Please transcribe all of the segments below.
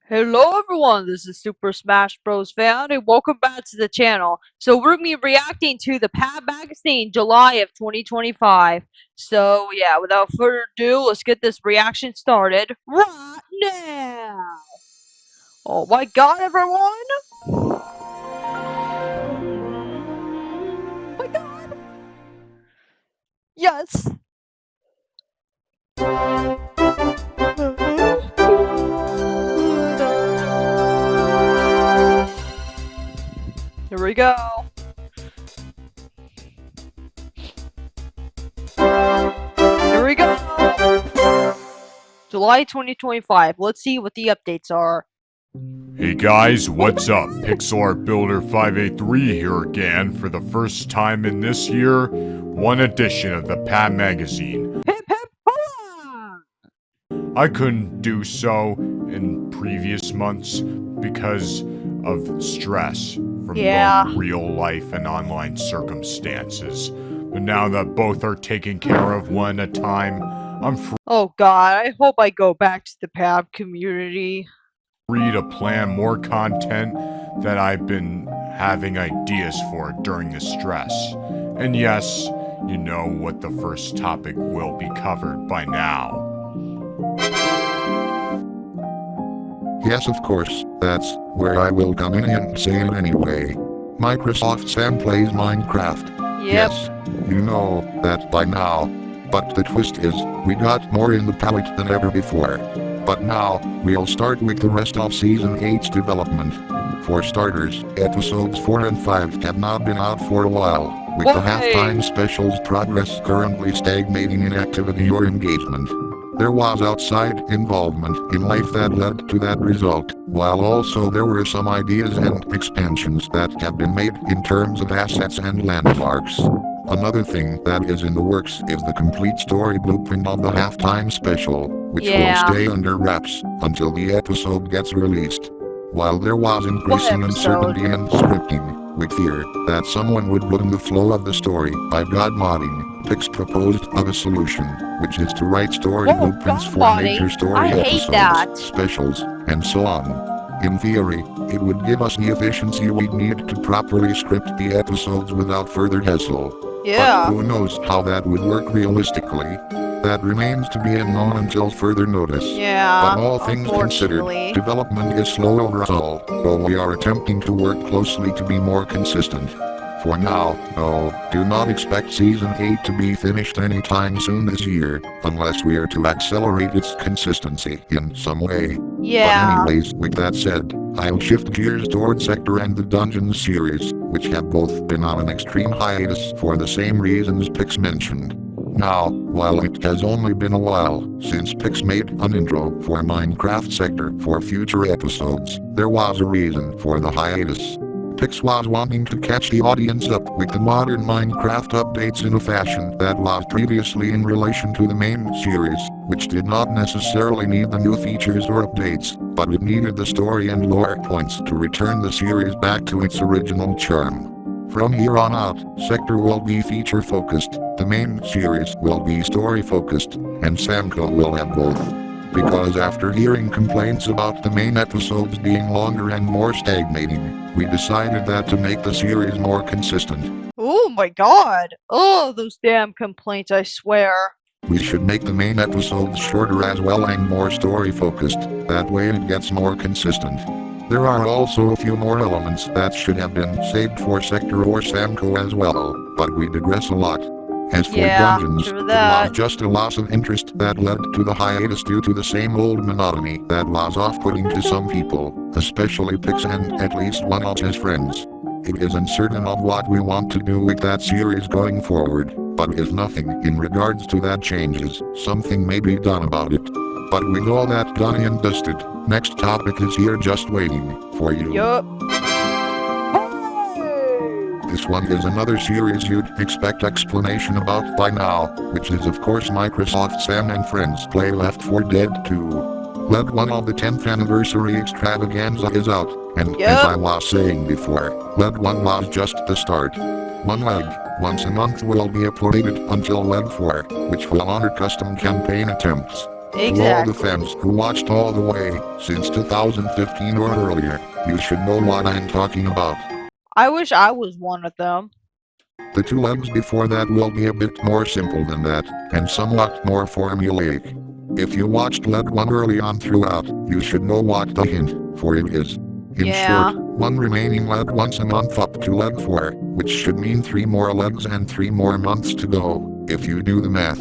Hello everyone, this is Super Smash Bros. Fan, and welcome back to the channel. So we're going to be reacting to the PAB magazine, July of 2025. So yeah, without further ado, let's get this reaction started right now. Oh my god, everyone! Oh my god! Yes! Here we go. Here we go. July 2025. Let's see what the updates are. Hey guys, what's up? Pixel Art Builder 583 here again for the first time in this year, one edition of the PAB magazine. Hip hip hurrah! I couldn't do so in previous months because of stress from both real life and online circumstances. But now that both are taken care of one at a time, I'm Oh god, I hope I go back to the PAB community. Free to plan more content that I've been having ideas for during the stress. And yes, you know what the first topic will be covered by now. Yes, of course, that's where I will come in and say it anyway. Microsoft Sam plays Minecraft. Yep. Yes, you know that by now. But the twist is, we got more in the palette than ever before. But now, we'll start with the rest of Season 8's development. For starters, episodes 4 and 5 have not been out for a while, with the halftime specials progress currently stagnating in activity or engagement. There was outside involvement in life that led to that result, while also there were some ideas and expansions that have been made in terms of assets and landmarks. Another thing that is in the works is the complete story blueprint of the halftime special, which will stay under wraps until the episode gets released. While there was increasing uncertainty and scripting, with fear that someone would ruin the flow of the story by god modding, Pix proposed of a solution, which is to write story blueprints for major story episodes, specials, and so on. In theory, it would give us the efficiency we need to properly script the episodes without further hassle. Yeah. But who knows how that would work realistically? That remains to be unknown until further notice. Yeah, but all things considered, development is slow overall, though we are attempting to work closely to be more consistent. For now, no, do not expect Season 8 to be finished anytime soon this year, unless we are to accelerate its consistency in some way. Yeah. But anyways, with that said, I'll shift gears towards Sector and the Dungeons series, which have both been on an extreme hiatus for the same reasons Pix mentioned. Now, while it has only been a while since Pix made an intro for Minecraft Sector for future episodes, there was a reason for the hiatus. Pix was wanting to catch the audience up with the modern Minecraft updates in a fashion that was previously in relation to the main series, which did not necessarily need the new features or updates, but it needed the story and lore points to return the series back to its original charm. From here on out, Sector will be feature-focused, the main series will be story-focused, and Samco will have both. Because after hearing complaints about the main episodes being longer and more stagnating, we decided that to make the series more consistent. Oh my god! Oh, those damn complaints, I swear. We should make the main episodes shorter as well and more story-focused, that way it gets more consistent. There are also a few more elements that should have been saved for Sector or Samco as well, but we digress a lot. As for Dungeons, it was just a loss of interest that led to the hiatus due to the same old monotony that was off-putting to some people, especially Pix and at least one of his friends. It is uncertain of what we want to do with that series going forward, but if nothing in regards to that changes, something may be done about it. But with all that done and dusted, next topic is here just waiting for you. Yup. This one is another series you'd expect explanation about by now, which is of course Microsoft Sam and Friends Play Left 4 Dead 2. Leg 1 of the 10th anniversary extravaganza is out, and as I was saying before, Leg 1 was just the start. One leg, once a month will be uploaded until leg 4, which will honor custom campaign attempts. To all the fans who watched all the way since 2015 or earlier, you should know what I'm talking about. I wish I was one of them. The 2 legs before that will be a bit more simple than that, and somewhat more formulaic. If you watched leg 1 early on throughout, you should know what the hint for it is. In short, 1 remaining leg once a month up to leg 4, which should mean 3 more legs and 3 more months to go, if you do the math.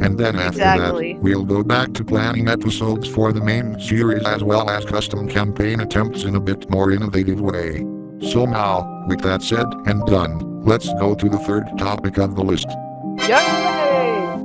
And then after that, we'll go back to planning episodes for the main series as well as custom campaign attempts in a bit more innovative way. So now, with that said and done, let's go to the 3rd topic of the list. Yay!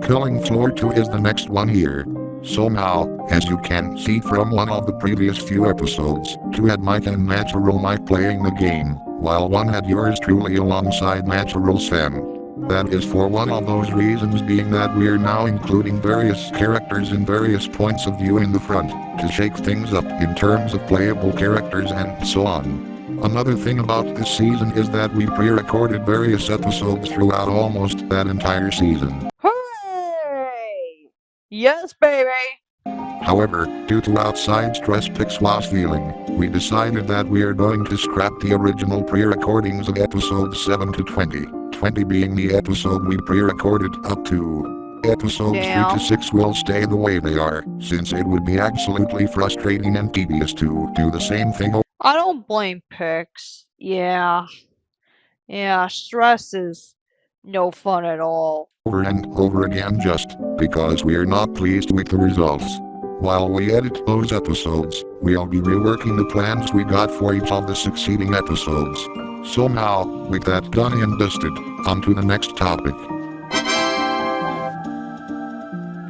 Killing Floor 2 is the next one here. So now, as you can see from one of the previous few episodes, 2 had Mike and Natural Mike playing the game, while 1 had yours truly alongside Natural Sam. That is for one of those reasons being that we're now including various characters in various points of view in the front, to shake things up in terms of playable characters and so on. Another thing about this season is that we pre-recorded various episodes throughout almost that entire season. Hooray! Yes, baby! However, due to outside stress Pix was feeling, we decided that we are going to scrap the original pre-recordings of episodes 7 to 20. 20 being the episode we pre-recorded up to. Episodes 3 to 6 will stay the way they are, since it would be absolutely frustrating and tedious to do the same thing. I don't blame Pix. Yeah, stress is no fun at all. Over and over again just because we're not pleased with the results. While we edit those episodes, we'll be reworking the plans we got for each of the succeeding episodes. So now, with that done and dusted, on to the next topic.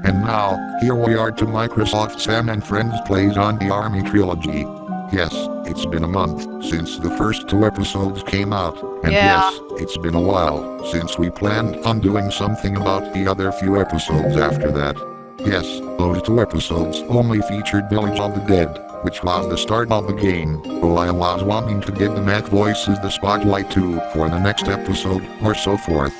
And now, here we are to Microsoft Sam and Friends Plays on the Army Trilogy. Yes, it's been a month since the first 2 episodes came out, and yes, it's been a while since we planned on doing something about the other few episodes after that. Yes, those 2 episodes only featured Village of the Dead, which was the start of the game, though I was wanting to give the Mac voices the spotlight too for the next episode, or so forth.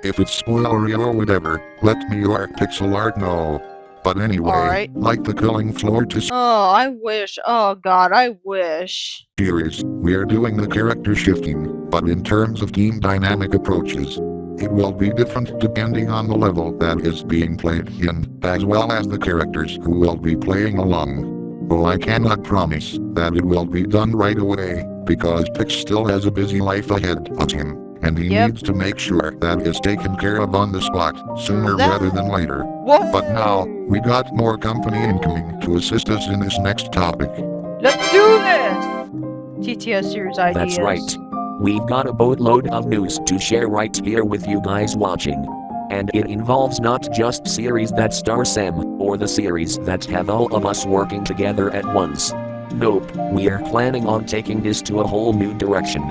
If it's spoilery or whatever, let me or pixel art know. But anyway, like the Killing Floor 2 I wish. Oh god, I wish. series, we are doing the character shifting, but in terms of team dynamic approaches. It will be different depending on the level that is being played in, as well as the characters who will be playing along. Though I cannot promise that it will be done right away, because Pix still has a busy life ahead of him, and he needs to make sure that is taken care of on the spot, sooner rather than later. But now, we got more company incoming to assist us in this next topic. Let's do this! TTS series ideas. That's right. We've got a boatload of news to share right here with you guys watching. And it involves not just series that star Sam, or the series that have all of us working together at once. Nope, we're planning on taking this to a whole new direction.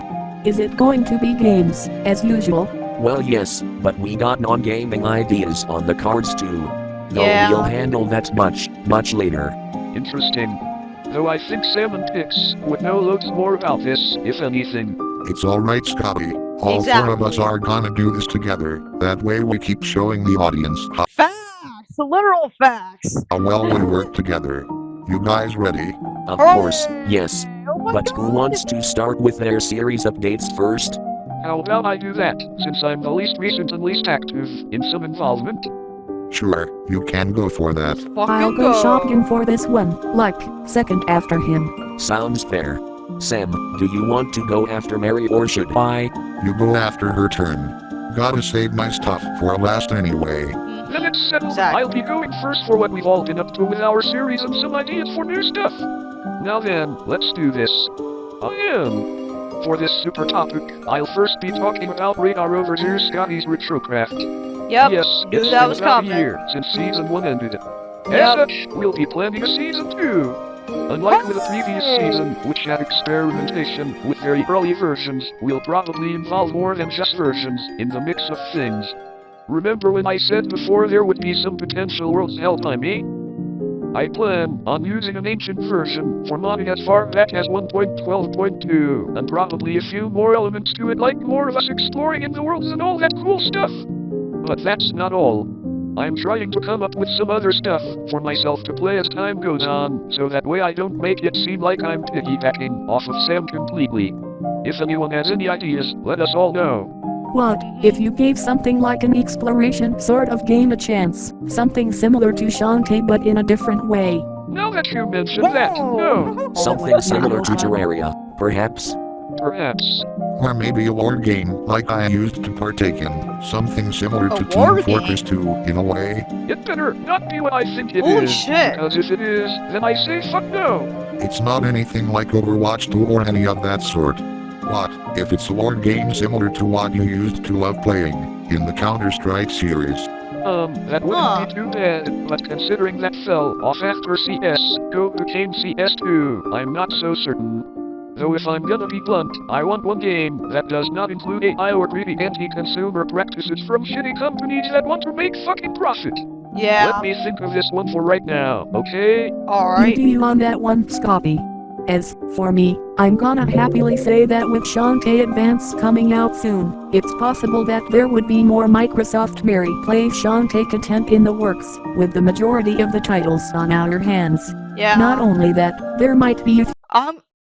Is it going to be games, as usual? Well yes, but we got non-gaming ideas on the cards too. Though we'll handle that much later. Interesting. Though I think Sam and Pix would know loads more about this, if anything. It's alright, Scotty. All 4 of us are gonna do this together. That way we keep showing the audience how Facts! Literal facts! How well we work together. You guys ready? Of course, yes. But who wants to start with their series updates first? How about I do that, since I'm the least recent and least active in some involvement? Sure, you can go for that. I'll go shotgun for this one, like, second after him. Sounds fair. Sam, do you want to go after Mary or should I? You go after her turn. Gotta save my stuff for last anyway. Then it's settled. I'll be going first for what we've all been up to with our series and some ideas for new stuff. Now then, let's do this. For this super topic, I'll first be talking about Radar Over Here Scotty's Retrocraft. Yep, yes, knew it's that been was about coming. a year since season 1 ended. As such, we'll be planning a season 2. Unlike with the previous season, which had experimentation with very early versions, we'll probably involve more than just versions in the mix of things. Remember when I said before there would be some potential worlds held by me? I plan on using an ancient version for modding as far back as 1.12.2, and probably a few more elements to it, like more of us exploring in the worlds and all that cool stuff. But that's not all. I'm trying to come up with some other stuff for myself to play as time goes on, so that way I don't make it seem like I'm piggybacking off of Sam completely. If anyone has any ideas, let us all know. What if you gave something like an exploration sort of game a chance? Something similar to Shantae but in a different way. Now that you mention that, no. Something similar to Terraria, perhaps? Perhaps. Or maybe a war game like I used to partake in. Something similar A to war Team Fortress game? 2 in a way. It better not be what I think it Holy is. shit. Because if it is, then I say fuck no. It's not anything like Overwatch 2 or any of that sort. What if it's a war game similar to what you used to love playing in the Counter-Strike series? That wouldn't be too bad, but considering that fell off after CS:GO became CS2, I'm not so certain. Though if I'm gonna be blunt, I want one game that does not include AI or greedy anti-consumer practices from shitty companies that want to make fucking profit. Yeah. Let me think of this one for right now, okay? Alright. You do on that one, Scotty. As for me, I'm gonna happily say that with Shantae Advance coming out soon, it's possible that there would be more Microsoft Mary Play Shantae content in the works, with the majority of the titles on our hands. Yeah. Not only that, there might be a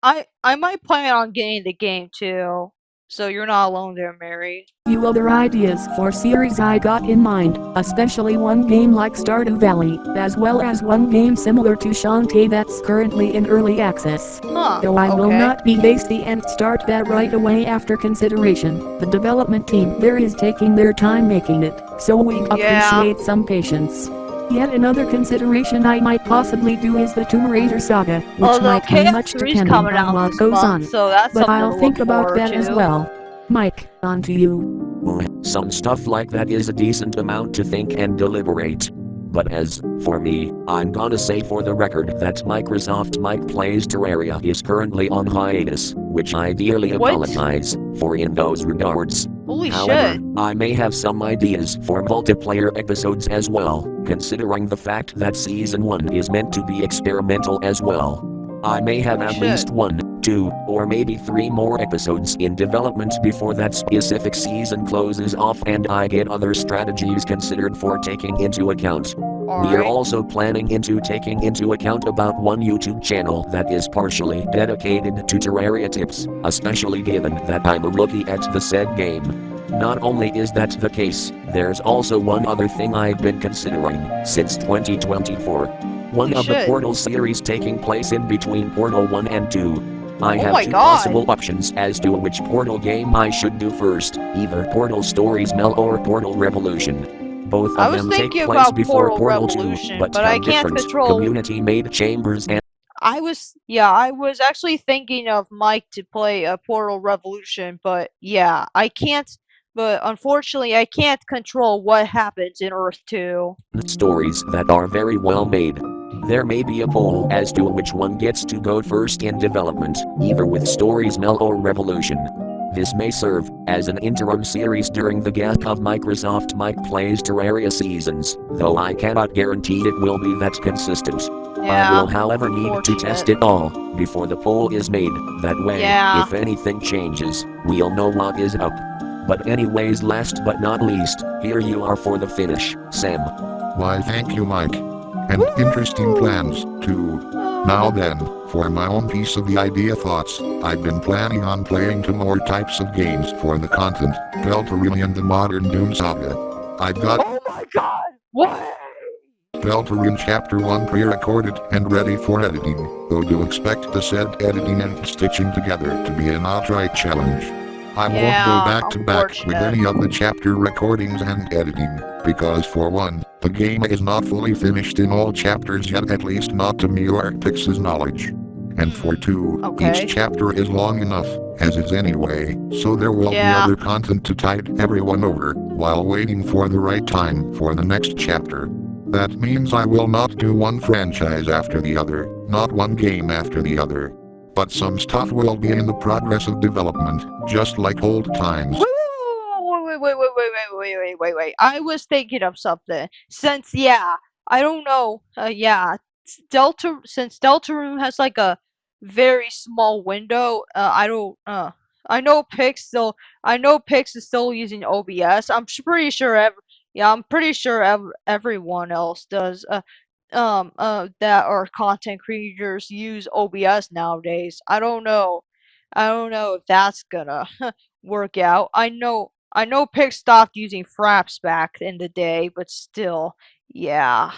I might plan on getting the game too. So you're not alone there, Mary. few other ideas for series I got in mind, especially one game like Stardew Valley, as well as one game similar to Shantae that's currently in early access. Huh. Though I will okay. not be hasty and start that right away after consideration, the development team there is taking their time making it, so we appreciate some patience. Yet another consideration I might possibly do is the Tomb Raider saga, which Although might be much KF3's dependent coming on out what this goes month, on. so that's But something I'll to think look about forward that as to. well. Mike, on to you. Some stuff like that is a decent amount to think and deliberate. But as for me, I'm gonna say for the record that Microsoft Mike Plays Terraria is currently on hiatus, which I dearly What? apologize for in those regards. Holy However, shit. I may have some ideas for multiplayer episodes as well, considering the fact that Season 1 is meant to be experimental as well. I may have Holy at shit. least 1, 2, or maybe 3 more episodes in development before that specific season closes off and I get other strategies considered for taking into account. We are Alright. also planning into taking into account about one YouTube channel that is partially dedicated to Terraria tips, especially given that I'm a rookie at the said game. Not only is that the case, there's also one other thing I've been considering since 2024. One You of the should. Portal series taking place in between Portal 1 and 2. I Oh have my 2 God. possible options as to which Portal game I should do first, either Portal Stories Mel or Portal Revolution. Both I of was them take thinking place about before Portal 2, Revolution, but but I have can't different control. community-made chambers and I was actually thinking of Mike to play a Portal Revolution, but yeah, I can't. But unfortunately, I can't control what happens in Earth 2. stories that are very well made. There may be a poll as to which one gets to go first in development, either with Stories Mel or Revolution. This may serve as an interim series during the gap of Microsoft Mike Plays Terraria seasons, though I cannot guarantee it will be that consistent. I Yeah. will however need to test it all before the poll is made, that way, Yeah. if anything changes, we'll know what is up. But anyways, last but not least, here you are for the finish, Sam. Why thank you, Mike. And interesting plans, too. Now then, for my own piece of the idea thoughts, I've been planning on playing 2 more types of games for the content, Deltarune and the Modern Doom Saga. I've got Oh my God! What? Deltarune Chapter 1 pre-recorded and ready for editing, though do expect the said editing and stitching together to be an outright challenge. I won't Yeah, go back to back with unfortunate. any of the chapter recordings and editing, because for one, the game is not fully finished in all chapters yet, at least not to me or Pix's knowledge. And for 2, Okay. each chapter is long enough, as is anyway, so there will be Yeah. other content to tide everyone over, while waiting for the right time for the next chapter. That means I will not do one franchise after the other, not one game after the other. But some stuff will be in the progress of development, just like old times. Wait. I was thinking of something. Since, yeah, I don't know. Yeah, Deltarune has like a very small window, I know Pix is still using OBS. I'm pretty sure everyone else does. That are content creators use OBS nowadays. I don't know if that's gonna work out. I know Pix stopped using Fraps back in the day, but still, yeah.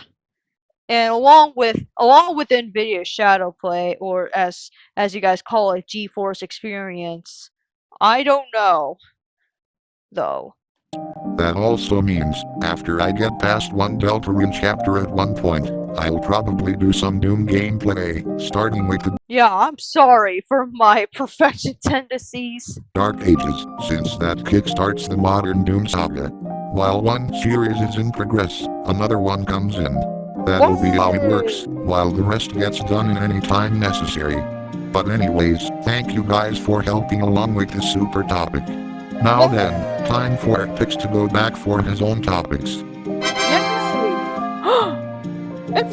And along with NVIDIA Shadowplay, or as you guys call it, GeForce Experience, I don't know though. That also means, after I get past one Deltarune chapter at one point, I'll probably do some Doom gameplay, starting with the Yeah, I'm sorry for my perfection tendencies. Dark Ages, since that kickstarts the modern Doom saga. While one series is in progress, another one comes in. That'll be how it works, while the rest gets done in any time necessary. But anyways, thank you guys for helping along with this super topic. Now then, time for Pix to go back for his own topics.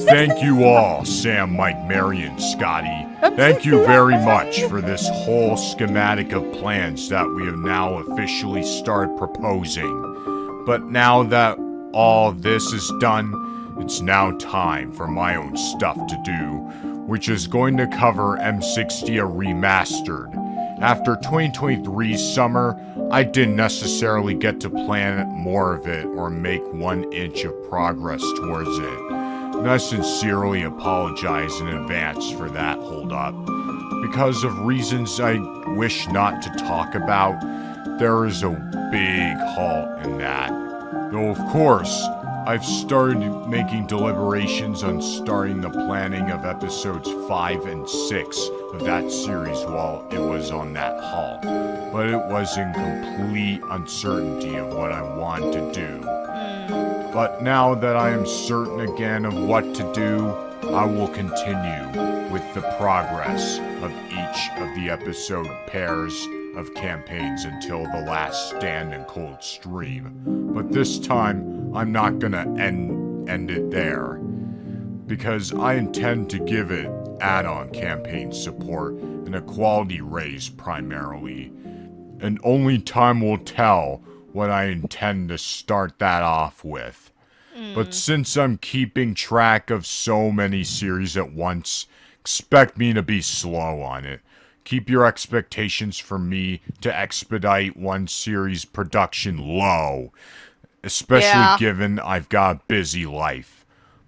Thank you all, Sam, Mike, Mary, and Scotty. Thank you very much for this whole schematic of plans that we have now officially started proposing. But now that all this is done, it's now time for my own stuff to do, which is going to cover M60 Remastered. After 2023's summer, I didn't necessarily get to plan more of it or make 1 inch of progress towards it. And I sincerely apologize in advance for that holdup. Because of reasons I wish not to talk about, there is a big halt in that. Though of course, I've started making deliberations on starting the planning of episodes 5 and 6 of that series while it was on that halt. But it was in complete uncertainty of what I wanted to do. But now that I am certain again of what to do, I will continue with the progress of each of the episode pairs of campaigns until the last Stand and Cold stream. But this time, I'm not gonna end it there, because I intend to give it add-on campaign support and a quality raise primarily. And only time will tell what I intend to start that off with. But since I'm keeping track of so many series at once, expect me to be slow on it. Keep your expectations for me to expedite one series production low, especially given I've got a busy life.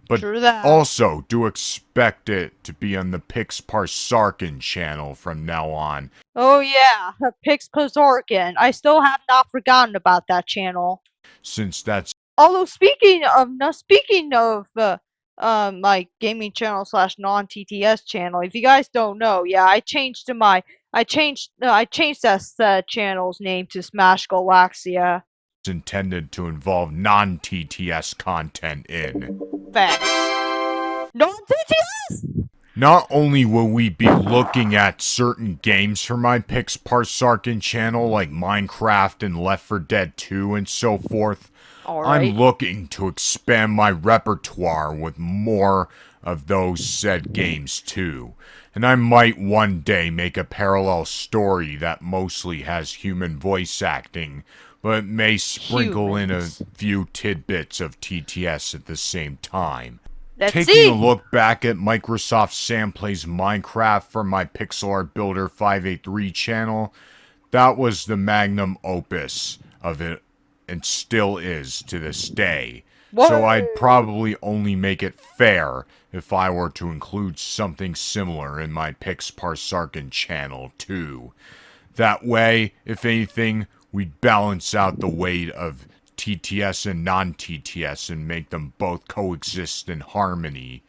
But also do expect it to be on the Pix Parsarkin channel from now on. Oh yeah, Pix Parsarkin. I still have not forgotten about that channel. Since that's Although speaking of my gaming channel / non-TTS channel, if you guys don't know, yeah, I changed that channel's name to Smash Galaxia. intended to involve non-TTS content in. Facts. Non-TTS! Not only will we be looking at certain games for my Pix Parsarkin channel like Minecraft and Left 4 Dead 2 and so forth, I'm looking to expand my repertoire with more of those said games too. And I might one day make a parallel story that mostly has human voice acting, but may sprinkle in a few tidbits of TTS at the same time. Taking a look back at Microsoft Sam Plays Minecraft for my Pixel Art Builder 583 channel, that was the magnum opus of it, and still is to this day. So I'd probably only make it fair if I were to include something similar in my Pix Parsarkin channel too. That way, if anything, we'd balance out the weight of TTS and non-TTS and make them both coexist in harmony.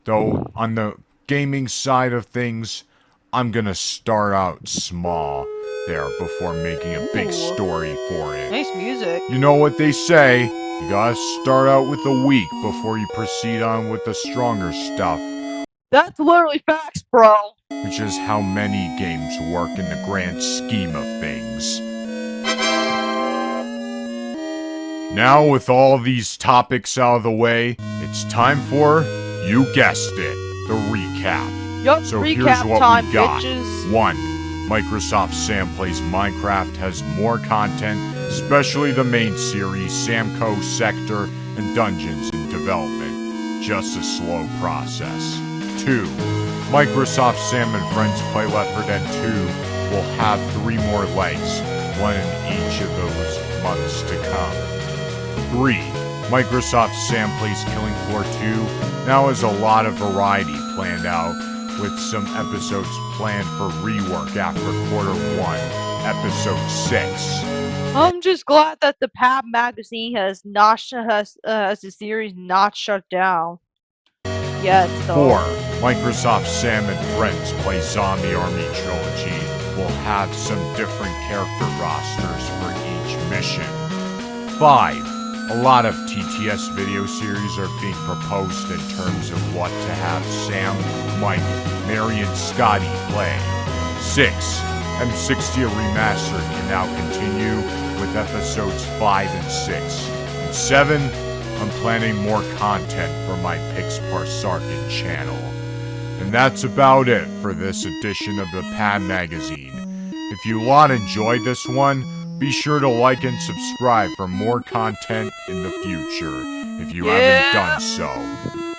Though, on the gaming side of things, I'm gonna start out small there before making a big story for it. Nice music. You know what they say, you gotta start out with the weak before you proceed on with the stronger stuff. That's literally facts, bro. Which is how many games work in the grand scheme of things. Now with all these topics out of the way, it's time for, you guessed it, the recap. Yup, So here's recap what time, we got. bitches. 1. Microsoft Sam Plays Minecraft has more content, especially the main series, Samco, Sector, and Dungeons in development. Just a slow process. 2. Microsoft Sam and Friends Play Left 4 Dead 2 will have 3 more legs, one in each of those months to come. 3. Microsoft Sam Plays Killing Floor 2 now has a lot of variety planned out, with some episodes planned for rework after Quarter 1, Episode 6. I'm just glad that the PAB magazine has the series not shut down yet, though. 4. Microsoft Sam and Friends Play Zombie Army Trilogy will have some different character rosters for each mission. 5. A lot of TTS video series are being proposed in terms of what to have Sam, Mike, Mary, and Scotty play. 6. M60 Remastered can now continue with episodes 5 and 6. And 7. I'm planning more content for my Pixpar Sarkin channel. And that's about it for this edition of the PAB magazine. If you lot enjoyed this one, be sure to like and subscribe for more content in the future, if you haven't done so.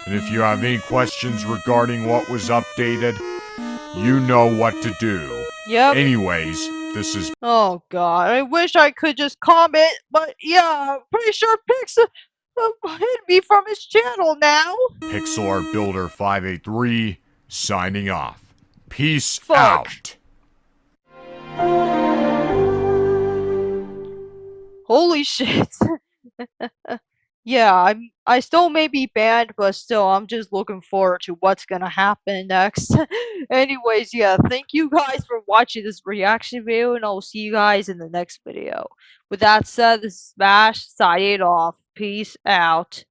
And if you have any questions regarding what was updated, you know what to do. Yep. Anyways, this is... Oh god, I wish I could just comment, but yeah, I'm pretty sure Pixel hid me from his channel now. Pixel Art Builder 583, signing off. Peace Fuck. out. Holy shit. Yeah, I still may be banned, but still, I'm just looking forward to what's gonna happen next. Anyways, yeah, thank you guys for watching this reaction video, and I'll see you guys in the next video. With that said, this is Smash, signing off. Peace out.